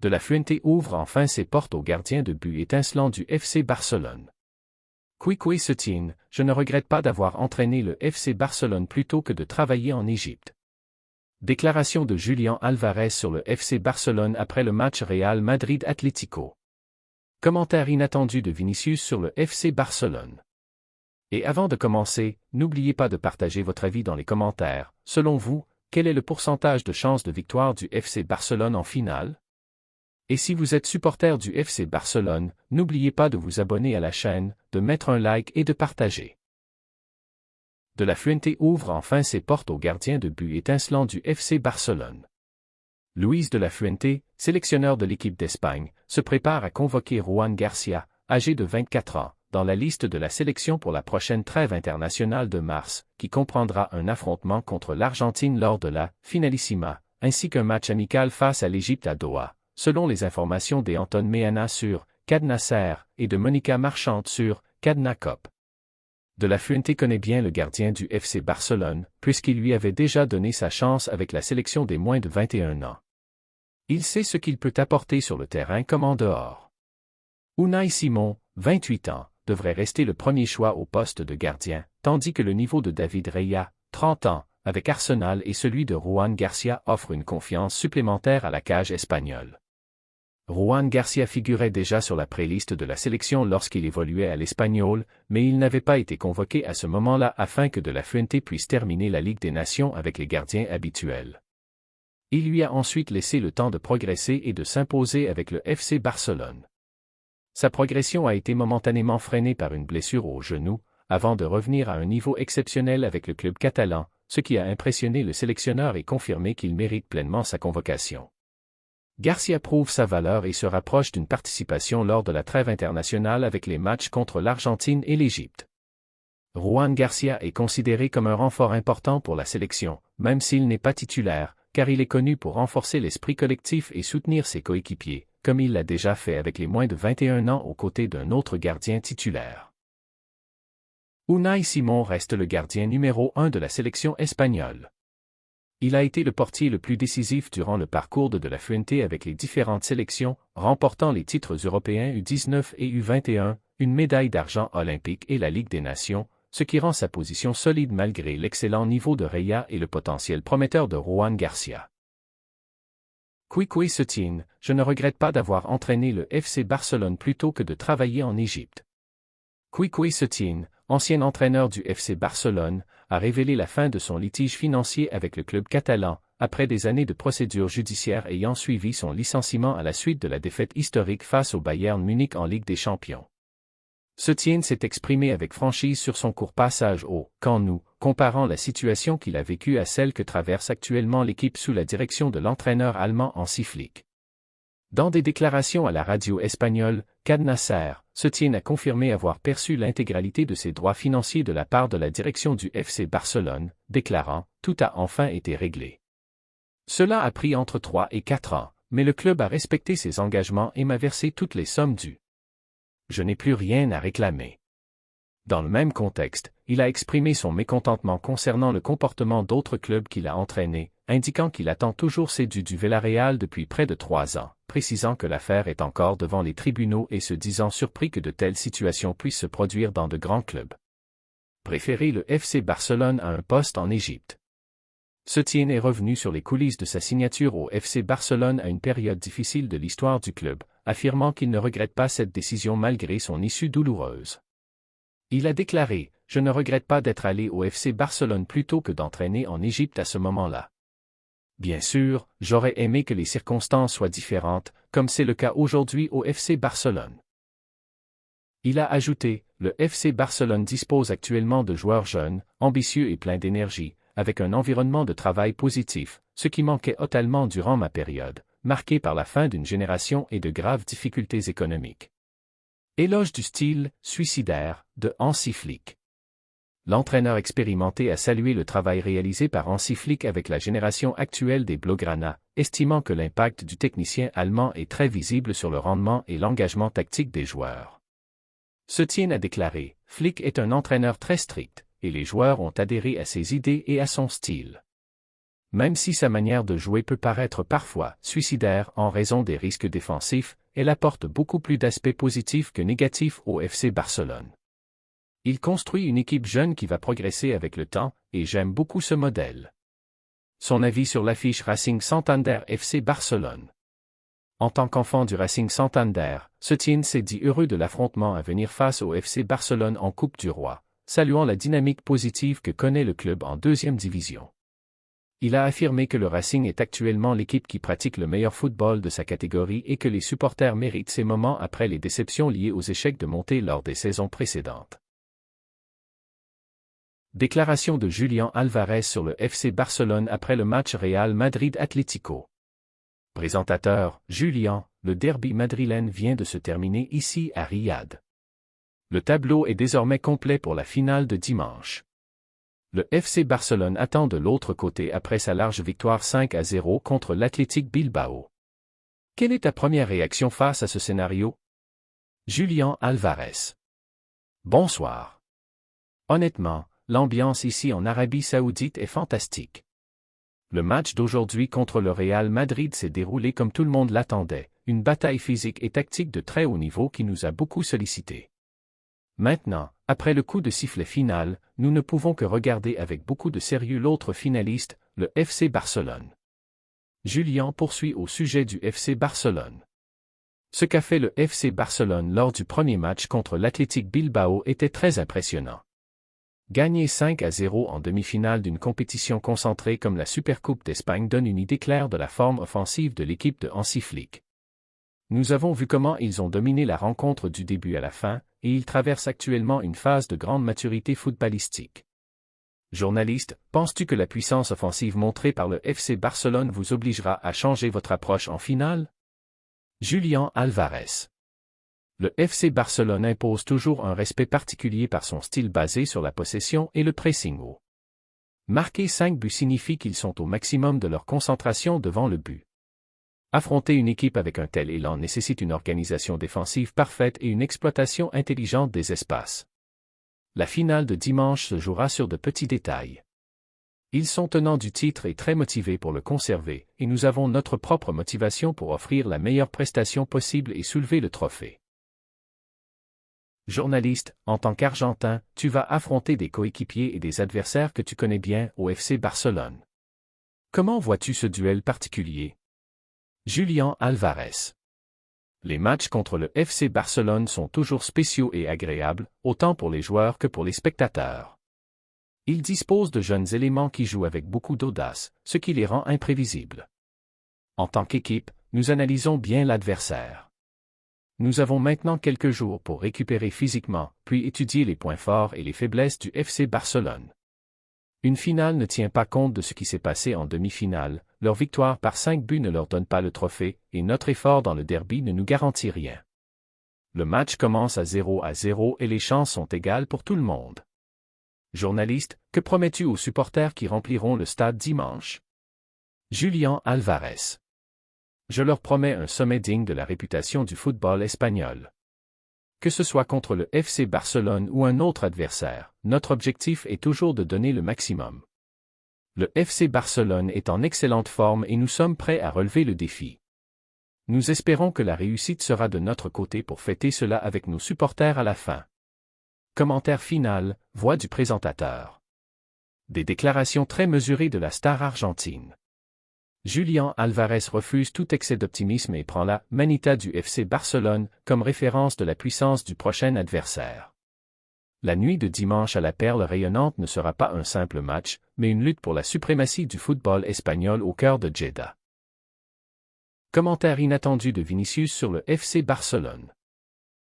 De la Fuente ouvre enfin ses portes au gardien de but étincelant du FC Barcelone. Quique Setién, je ne regrette pas d'avoir entraîné le FC Barcelone plutôt que de travailler en Égypte. Déclaration de Julián Álvarez sur le FC Barcelone après le match Real Madrid-Atlético. Commentaire inattendu de Vinicius sur le FC Barcelone. Et avant de commencer, n'oubliez pas de partager votre avis dans les commentaires. Selon vous, quel est le pourcentage de chances de victoire du FC Barcelone en finale? Et si vous êtes supporter du FC Barcelone, n'oubliez pas de vous abonner à la chaîne, de mettre un like et de partager. De la Fuente ouvre enfin ses portes au gardien de but étincelant du FC Barcelone. Luis de la Fuente, sélectionneur de l'équipe d'Espagne, se prépare à convoquer Ruan Garcia, âgé de 24 ans, dans la liste de la sélection pour la prochaine trêve internationale de mars, qui comprendra un affrontement contre l'Argentine lors de la Finalissima, ainsi qu'un match amical face à l'Égypte à Doha, selon les informations d'Anton Meana sur Cadena Ser et de Monica Marchand sur Cadena Cop. De la Fuente connaît bien le gardien du FC Barcelone, puisqu'il lui avait déjà donné sa chance avec la sélection des moins de 21 ans. Il sait ce qu'il peut apporter sur le terrain comme en dehors. Unai Simón, 28 ans, devrait rester le premier choix au poste de gardien, tandis que le niveau de David Raya, 30 ans, avec Arsenal et celui de Ruan Garcia offre une confiance supplémentaire à la cage espagnole. Ruan Garcia figurait déjà sur la pré-liste de la sélection lorsqu'il évoluait à l'Espanyol, mais il n'avait pas été convoqué à ce moment-là afin que de la Fuente puisse terminer la Ligue des Nations avec les gardiens habituels. Il lui a ensuite laissé le temps de progresser et de s'imposer avec le FC Barcelone. Sa progression a été momentanément freinée par une blessure au genou, avant de revenir à un niveau exceptionnel avec le club catalan, ce qui a impressionné le sélectionneur et confirmé qu'il mérite pleinement sa convocation. Garcia prouve sa valeur et se rapproche d'une participation lors de la trêve internationale avec les matchs contre l'Argentine et l'Égypte. Ruan Garcia est considéré comme un renfort important pour la sélection, même s'il n'est pas titulaire, car il est connu pour renforcer l'esprit collectif et soutenir ses coéquipiers, comme il l'a déjà fait avec les moins de 21 ans aux côtés d'un autre gardien titulaire. Unai Simón reste le gardien numéro 1 de la sélection espagnole. Il a été le portier le plus décisif durant le parcours de la Fuente avec les différentes sélections, remportant les titres européens U19 et U21, une médaille d'argent olympique et la Ligue des Nations, ce qui rend sa position solide malgré l'excellent niveau de Raya et le potentiel prometteur de Ruan Garcia. Quique Setién, je ne regrette pas d'avoir entraîné le FC Barcelone plutôt que de travailler en Égypte. Quique Setién, ancien entraîneur du FC Barcelone, a révélé la fin de son litige financier avec le club catalan, après des années de procédures judiciaires ayant suivi son licenciement à la suite de la défaite historique face au Bayern Munich en Ligue des Champions. Setién s'est exprimé avec franchise sur son court passage au Camp Nou, comparant la situation qu'il a vécue à celle que traverse actuellement l'équipe sous la direction de l'entraîneur allemand Hansi Flick. Dans des déclarations à la radio espagnole, Cadena Ser, Setién a confirmé avoir perçu l'intégralité de ses droits financiers de la part de la direction du FC Barcelone, déclarant « Tout a enfin été réglé ». Cela a pris entre 3 et 4 ans, mais le club a respecté ses engagements et m'a versé toutes les sommes dues. Je n'ai plus rien à réclamer. Dans le même contexte, il a exprimé son mécontentement concernant le comportement d'autres clubs qu'il a entraînés, indiquant qu'il attend toujours ses dus du Villarreal depuis près de 3 ans, précisant que l'affaire est encore devant les tribunaux et se disant surpris que de telles situations puissent se produire dans de grands clubs. Préférer le FC Barcelone à un poste en Égypte. Setién est revenu sur les coulisses de sa signature au FC Barcelone à une période difficile de l'histoire du club, affirmant qu'il ne regrette pas cette décision malgré son issue douloureuse. Il a déclaré « Je ne regrette pas d'être allé au FC Barcelone plutôt que d'entraîner en Égypte à ce moment-là. Bien sûr, j'aurais aimé que les circonstances soient différentes, comme c'est le cas aujourd'hui au FC Barcelone. » Il a ajouté « Le FC Barcelone dispose actuellement de joueurs jeunes, ambitieux et pleins d'énergie, avec un environnement de travail positif, ce qui manquait totalement durant ma période, marquée par la fin d'une génération et de graves difficultés économiques. » Éloge du style « suicidaire » de Hansi Flick. L'entraîneur expérimenté a salué le travail réalisé par Hansi Flick avec la génération actuelle des Blaugrana, estimant que l'impact du technicien allemand est très visible sur le rendement et l'engagement tactique des joueurs. Setién a déclaré « Flick est un entraîneur très strict, et les joueurs ont adhéré à ses idées et à son style. Même si sa manière de jouer peut paraître parfois suicidaire en raison des risques défensifs, elle apporte beaucoup plus d'aspects positifs que négatifs au FC Barcelone. Il construit une équipe jeune qui va progresser avec le temps, et j'aime beaucoup ce modèle. Son avis sur l'affiche Racing Santander FC Barcelone. En tant qu'enfant du Racing Santander, Setien s'est dit heureux de l'affrontement à venir face au FC Barcelone en Coupe du Roi, saluant la dynamique positive que connaît le club en deuxième division. Il a affirmé que le Racing est actuellement l'équipe qui pratique le meilleur football de sa catégorie et que les supporters méritent ces moments après les déceptions liées aux échecs de montée lors des saisons précédentes. Déclaration de Julián Álvarez sur le FC Barcelone après le match Real Madrid-Atlético. Présentateur, Julián, le derby madrilène vient de se terminer ici à Riyad. Le tableau est désormais complet pour la finale de dimanche. Le FC Barcelone attend de l'autre côté après sa large victoire 5-0 contre l'Athletic Bilbao. Quelle est ta première réaction face à ce scénario? Julián Álvarez. Bonsoir. Honnêtement, l'ambiance ici en Arabie Saoudite est fantastique. Le match d'aujourd'hui contre le Real Madrid s'est déroulé comme tout le monde l'attendait, une bataille physique et tactique de très haut niveau qui nous a beaucoup sollicités. Maintenant, après le coup de sifflet final, nous ne pouvons que regarder avec beaucoup de sérieux l'autre finaliste, le FC Barcelone. Julián poursuit au sujet du FC Barcelone. Ce qu'a fait le FC Barcelone lors du premier match contre l'Athletic Bilbao était très impressionnant. Gagner 5-0 en demi-finale d'une compétition concentrée comme la Supercoupe d'Espagne donne une idée claire de la forme offensive de l'équipe de Hansi Flick. Nous avons vu comment ils ont dominé la rencontre du début à la fin, et ils traversent actuellement une phase de grande maturité footballistique. Journaliste, penses-tu que la puissance offensive montrée par le FC Barcelone vous obligera à changer votre approche en finale? Julián Álvarez. Le FC Barcelone impose toujours un respect particulier par son style basé sur la possession et le pressing haut. Marquer 5 buts signifie qu'ils sont au maximum de leur concentration devant le but. Affronter une équipe avec un tel élan nécessite une organisation défensive parfaite et une exploitation intelligente des espaces. La finale de dimanche se jouera sur de petits détails. Ils sont tenants du titre et très motivés pour le conserver, et nous avons notre propre motivation pour offrir la meilleure prestation possible et soulever le trophée. Journaliste, en tant qu'Argentin, tu vas affronter des coéquipiers et des adversaires que tu connais bien au FC Barcelone. Comment vois-tu ce duel particulier? Julián Álvarez. Les matchs contre le FC Barcelone sont toujours spéciaux et agréables, autant pour les joueurs que pour les spectateurs. Ils disposent de jeunes éléments qui jouent avec beaucoup d'audace, ce qui les rend imprévisibles. En tant qu'équipe, nous analysons bien l'adversaire. Nous avons maintenant quelques jours pour récupérer physiquement, puis étudier les points forts et les faiblesses du FC Barcelone. Une finale ne tient pas compte de ce qui s'est passé en demi-finale, leur victoire par 5 buts ne leur donne pas le trophée, et notre effort dans le derby ne nous garantit rien. Le match commence à 0-0 et les chances sont égales pour tout le monde. Journaliste, que promets-tu aux supporters qui rempliront le stade dimanche? Julián Álvarez. Je leur promets un sommet digne de la réputation du football espagnol. Que ce soit contre le FC Barcelone ou un autre adversaire, notre objectif est toujours de donner le maximum. Le FC Barcelone est en excellente forme et nous sommes prêts à relever le défi. Nous espérons que la réussite sera de notre côté pour fêter cela avec nos supporters à la fin. Commentaire final, voix du présentateur. Des déclarations très mesurées de la star argentine. Julián Álvarez refuse tout excès d'optimisme et prend la manita du FC Barcelone comme référence de la puissance du prochain adversaire. La nuit de dimanche à la perle rayonnante ne sera pas un simple match, mais une lutte pour la suprématie du football espagnol au cœur de Jeddah. Commentaire inattendu de Vinicius sur le FC Barcelone.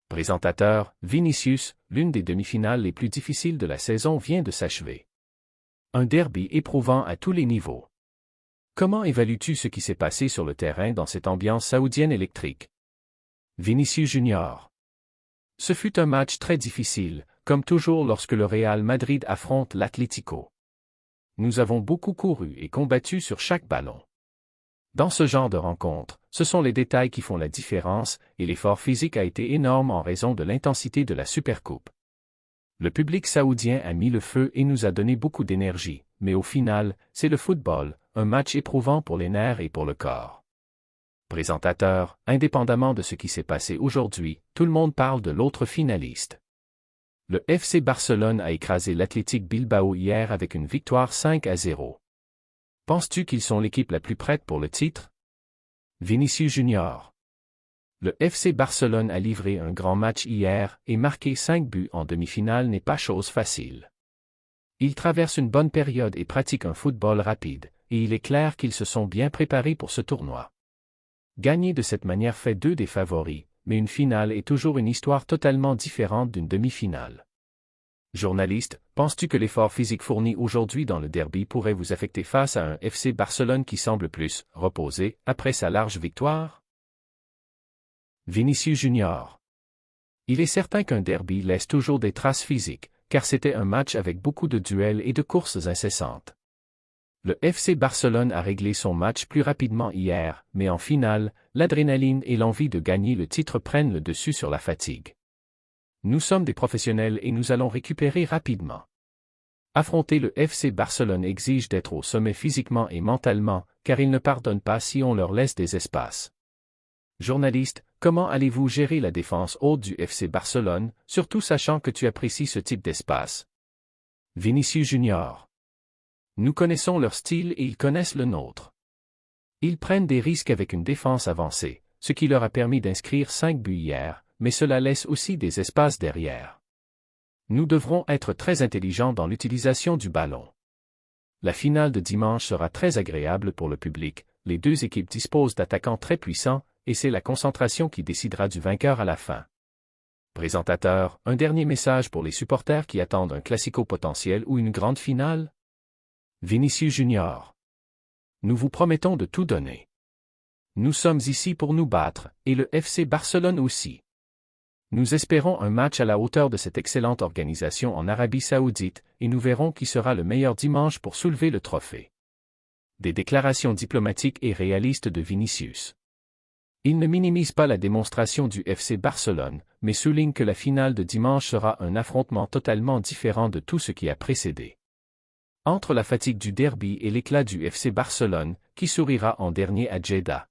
Présentateur, Vinicius, l'une des demi-finales les plus difficiles de la saison vient de s'achever. Un derby éprouvant à tous les niveaux. Comment évalues-tu ce qui s'est passé sur le terrain dans cette ambiance saoudienne électrique? Vinicius Junior. Ce fut un match très difficile, comme toujours lorsque le Real Madrid affronte l'Atlético. Nous avons beaucoup couru et combattu sur chaque ballon. Dans ce genre de rencontre, ce sont les détails qui font la différence, et l'effort physique a été énorme en raison de l'intensité de la Supercoupe. Le public saoudien a mis le feu et nous a donné beaucoup d'énergie, mais au final, c'est le football, un match éprouvant pour les nerfs et pour le corps. Présentateur, indépendamment de ce qui s'est passé aujourd'hui, tout le monde parle de l'autre finaliste. Le FC Barcelone a écrasé l'Athletic Bilbao hier avec une victoire 5-0. Penses-tu qu'ils sont l'équipe la plus prête pour le titre? Vinicius Junior. Le FC Barcelone a livré un grand match hier et marqué 5 buts en demi-finale n'est pas chose facile. Ils traversent une bonne période et pratiquent un football rapide, et il est clair qu'ils se sont bien préparés pour ce tournoi. Gagner de cette manière fait d'eux des favoris, mais une finale est toujours une histoire totalement différente d'une demi-finale. Journaliste, penses-tu que l'effort physique fourni aujourd'hui dans le derby pourrait vous affecter face à un FC Barcelone qui semble plus reposé après sa large victoire? Vinicius Junior. Il est certain qu'un derby laisse toujours des traces physiques, car c'était un match avec beaucoup de duels et de courses incessantes. Le FC Barcelone a réglé son match plus rapidement hier, mais en finale, l'adrénaline et l'envie de gagner le titre prennent le dessus sur la fatigue. Nous sommes des professionnels et nous allons récupérer rapidement. Affronter le FC Barcelone exige d'être au sommet physiquement et mentalement, car ils ne pardonnent pas si on leur laisse des espaces. Journaliste, comment allez-vous gérer la défense haute du FC Barcelone, surtout sachant que tu apprécies ce type d'espace? Vinicius Junior. Nous connaissons leur style et ils connaissent le nôtre. Ils prennent des risques avec une défense avancée, ce qui leur a permis d'inscrire 5 buts hier, mais cela laisse aussi des espaces derrière. Nous devrons être très intelligents dans l'utilisation du ballon. La finale de dimanche sera très agréable pour le public, les deux équipes disposent d'attaquants très puissants, et c'est la concentration qui décidera du vainqueur à la fin. Présentateur, un dernier message pour les supporters qui attendent un classico potentiel ou une grande finale? Vinicius Junior. Nous vous promettons de tout donner. Nous sommes ici pour nous battre, et le FC Barcelone aussi. Nous espérons un match à la hauteur de cette excellente organisation en Arabie Saoudite, et nous verrons qui sera le meilleur dimanche pour soulever le trophée. Des déclarations diplomatiques et réalistes de Vinicius. Il ne minimise pas la démonstration du FC Barcelone, mais souligne que la finale de dimanche sera un affrontement totalement différent de tout ce qui a précédé. Entre la fatigue du derby et l'éclat du FC Barcelone, qui sourira en dernier à Jeddah?